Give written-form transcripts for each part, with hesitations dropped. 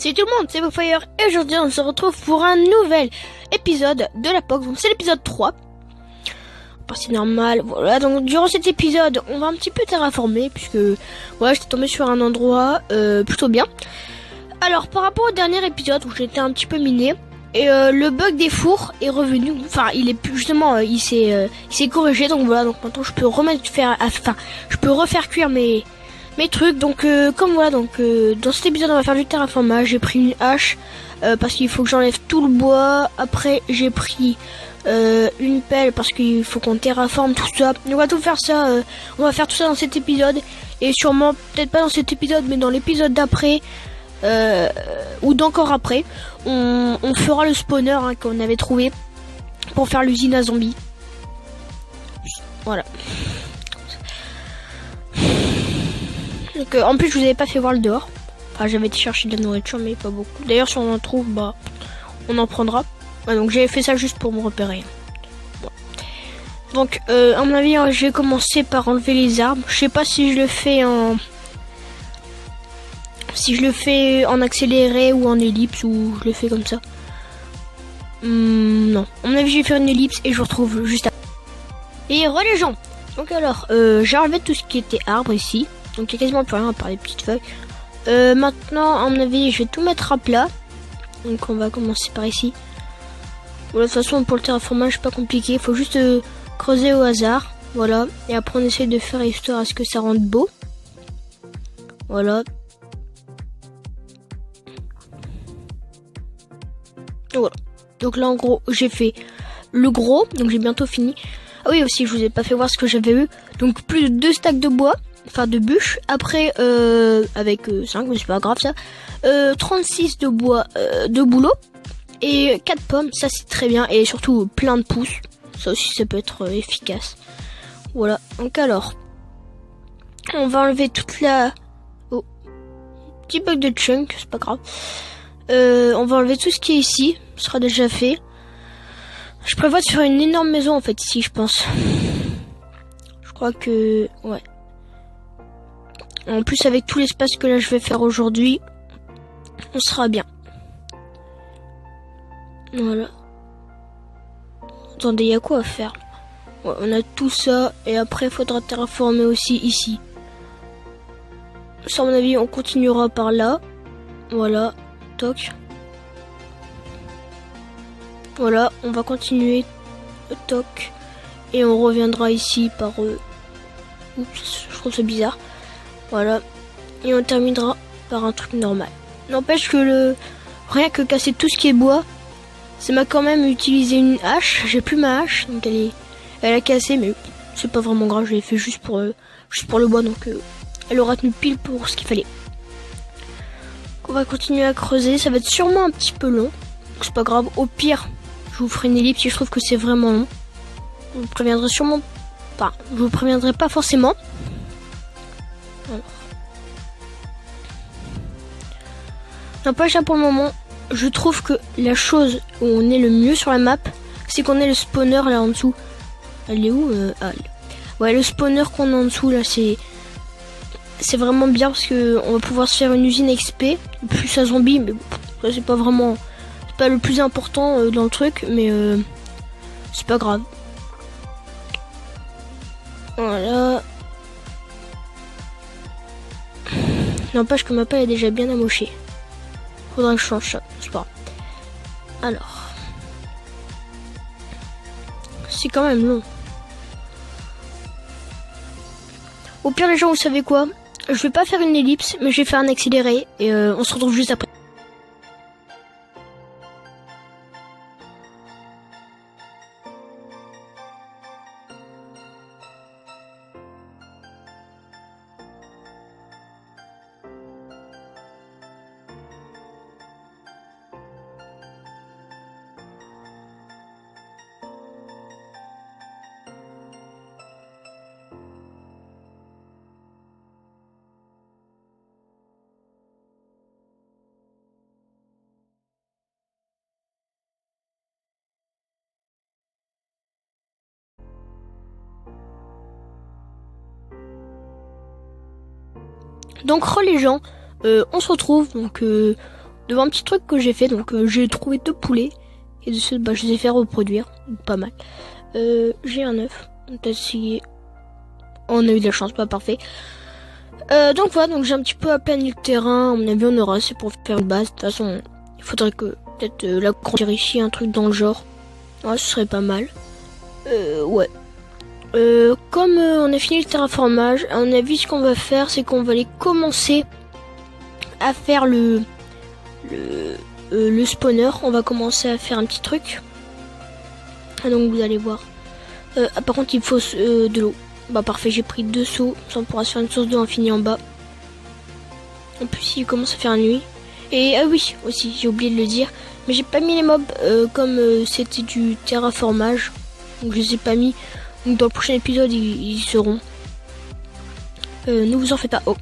Salut tout le monde, c'est Fire et aujourd'hui on se retrouve pour un nouvel épisode de la POC, donc c'est l'épisode 3. C'est normal, voilà, donc durant cet épisode on va un petit peu terraformer puisque voilà, j'étais tombé sur un endroit plutôt bien. Alors par rapport au dernier épisode où j'étais un petit peu miné et le bug des fours est revenu, enfin il est plus justement il s'est corrigé, donc voilà, donc maintenant je peux je peux refaire cuire mes trucs, donc comme voilà, donc dans cet épisode on va faire du terraformage. J'ai pris une hache parce qu'il faut que j'enlève tout le bois. Après j'ai pris une pelle parce qu'il faut qu'on terraforme tout ça. On va tout faire ça, on va faire tout ça dans cet épisode et sûrement peut-être pas dans cet épisode mais dans l'épisode d'après ou d'encore après on fera le spawner qu'on avait trouvé pour faire l'usine à zombies. Voilà. Donc, en plus je vous avais pas fait voir le dehors. Enfin j'avais été chercher de la nourriture mais pas beaucoup. D'ailleurs si on en trouve bah on en prendra. Ouais, donc j'avais fait ça juste pour me repérer. Bon. Donc à mon avis je vais commencer par enlever les arbres. Je sais pas si je le fais en accéléré ou en ellipse ou je le fais comme ça. Non. À mon avis je vais faire une ellipse et je vous retrouve juste après. Et re les gens. Donc alors j'ai enlevé tout ce qui était arbre ici. Donc il n'y a quasiment plus rien à part les petites feuilles. Maintenant, à mon avis, je vais tout mettre à plat. Donc on va commencer par ici. Voilà, de toute façon, pour le terraformage, c'est pas compliqué. Il faut juste creuser au hasard. Voilà. Et après, on essaye de faire histoire à ce que ça rende beau. Voilà. Et voilà. Donc là, en gros, j'ai fait le gros. Donc j'ai bientôt fini. Ah oui, aussi, je vous ai pas fait voir ce que j'avais eu. Donc plus de 2 stacks de bois. Enfin de bûches, après avec 5, mais c'est pas grave ça, 36 de bois de boulot et 4 pommes, ça c'est très bien, et surtout plein de pousses, ça aussi ça peut être efficace. Voilà, donc alors on va enlever toute la... Oh, petit bug de chunk, c'est pas grave. On va enlever tout ce qui est ici, ce sera déjà fait. Je prévois de faire une énorme maison en fait ici, je pense. Je crois que... ouais. En plus avec tout l'espace que là je vais faire aujourd'hui, on sera bien. Voilà. Attendez, il y a quoi à faire? Ouais, on a tout ça et après il faudra terraformer aussi ici. Ça à mon avis on continuera par là. Voilà. Toc. Voilà, on va continuer. Toc. Et on reviendra ici par... Oups, je trouve ça bizarre. Voilà. Et on terminera par un truc normal. N'empêche que rien que casser tout ce qui est bois, ça m'a quand même utilisé une hache. J'ai plus ma hache, donc elle a cassé, mais c'est pas vraiment grave. Je l'ai fait juste pour le bois, donc elle aura tenu pile pour ce qu'il fallait. Donc on va continuer à creuser. Ça va être sûrement un petit peu long, donc c'est pas grave. Au pire, je vous ferai une ellipse si je trouve que c'est vraiment long. Je vous préviendrai sûrement pas. Je vous préviendrai pas forcément. Alors. N'empêche, là pour le moment, je trouve que la chose où on est le mieux sur la map, c'est qu'on ait le spawner là en dessous. Elle est où ouais, le spawner qu'on a en dessous là, c'est vraiment bien parce que on va pouvoir se faire une usine XP, plus à zombies, mais bon, ça c'est pas vraiment, c'est pas le plus important dans le truc, mais c'est pas grave. Voilà. N'empêche que ma pelle est déjà bien amochée. Faudra que je change ça, c'est pas grave. Alors. C'est quand même long. Au pire les gens, vous savez quoi? Je vais pas faire une ellipse, mais je vais faire un accéléré. Et on se retrouve juste après. Donc les gens, on se retrouve donc devant un petit truc que j'ai fait. Donc j'ai trouvé 2 poulets et de ce je les ai fait reproduire, pas mal. J'ai un œuf, on a essayé. On a eu de la chance, pas parfait. Donc voilà, donc j'ai un petit peu aplani le terrain. À mon avis, on aura assez pour faire une base. De toute façon, il faudrait que peut-être l'agrandir ici, un truc dans le genre. Ouais, ce serait pas mal. Ouais. Comme on a fini le terraformage, à mon avis, ce qu'on va faire, c'est qu'on va aller commencer à faire le spawner. On va commencer à faire un petit truc. Ah, donc vous allez voir. Par contre, il faut de l'eau. Bah parfait, j'ai pris 2 seaux. Ça on pourra se faire une source d'eau infinie en bas. En plus, il commence à faire nuit. Et ah oui, aussi, j'ai oublié de le dire. Mais j'ai pas mis les mobs comme c'était du terraformage. Donc je les ai pas mis. Donc dans le prochain épisode, ils seront. Ne vous en faites pas. Oh.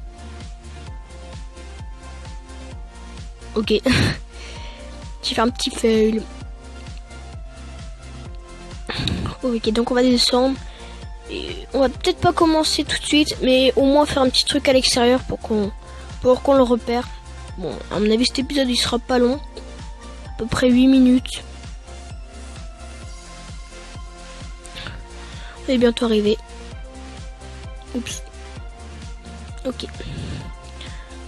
Ok. J'ai fait un petit fail. Ok, donc on va descendre. Et on va peut-être pas commencer tout de suite, mais au moins faire un petit truc à l'extérieur pour qu'on le repère. Bon, à mon avis, cet épisode il sera pas long. À peu près 8 minutes. On est bientôt arrivé. Oups. Ok.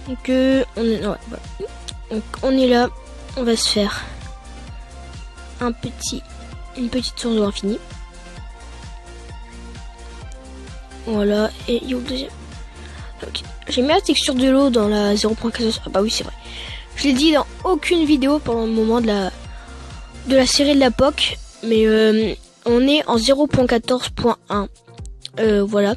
Donc on est, ouais, voilà. Donc on est là. On va se faire une petite source d'eau infinie. Voilà, et il y a le deuxième. Okay. J'ai mis la texture de l'eau dans la 0.14. Ah bah oui, c'est vrai. Je l'ai dit dans aucune vidéo pendant le moment de la série de la POC. Mais on est en 0.14.1. Voilà.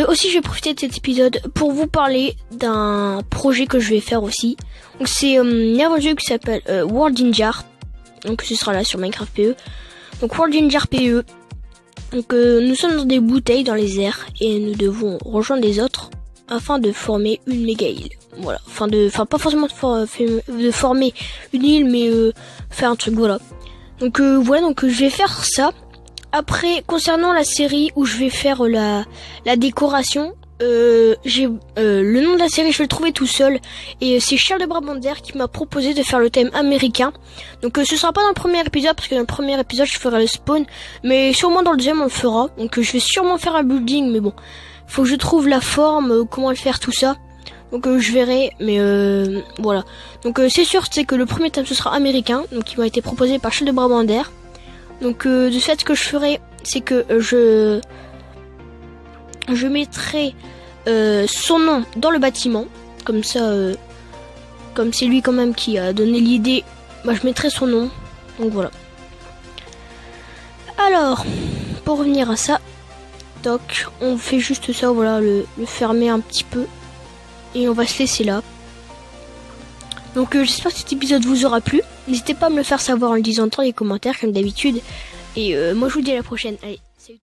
Aussi, je vais profiter de cet épisode pour vous parler d'un projet que je vais faire aussi. Donc c'est un jeu qui s'appelle World in Jar. Donc ce sera là sur Minecraft PE. Donc World in Jar PE. Donc nous sommes dans des bouteilles dans les airs et nous devons rejoindre les autres afin de former une méga île. Voilà, enfin pas forcément de former une île, mais faire un truc, voilà. Donc voilà, donc je vais faire ça. Après, concernant la série où je vais faire la décoration, j'ai le nom de la série, je vais le trouver tout seul, et c'est Charles de Brabander qui m'a proposé de faire le thème américain. Donc ce sera pas dans le premier épisode, parce que dans le premier épisode je ferai le spawn, mais sûrement dans le deuxième on le fera. Donc je vais sûrement faire un building, mais bon, faut que je trouve la forme, comment le faire, tout ça. Donc je verrai, mais voilà. Donc c'est sûr, c'est que le premier thème ce sera américain, donc il m'a été proposé par Charles de Brabander. Donc de fait, ce que je ferai, c'est que je mettrai son nom dans le bâtiment, comme ça, comme c'est lui quand même qui a donné l'idée, bah, je mettrai son nom. Donc voilà. Alors, pour revenir à ça, toc, on fait juste ça, voilà, le fermer un petit peu, et on va se laisser là. Donc j'espère que cet épisode vous aura plu. N'hésitez pas à me le faire savoir en le disant dans les commentaires comme d'habitude. Et moi je vous dis à la prochaine. Allez.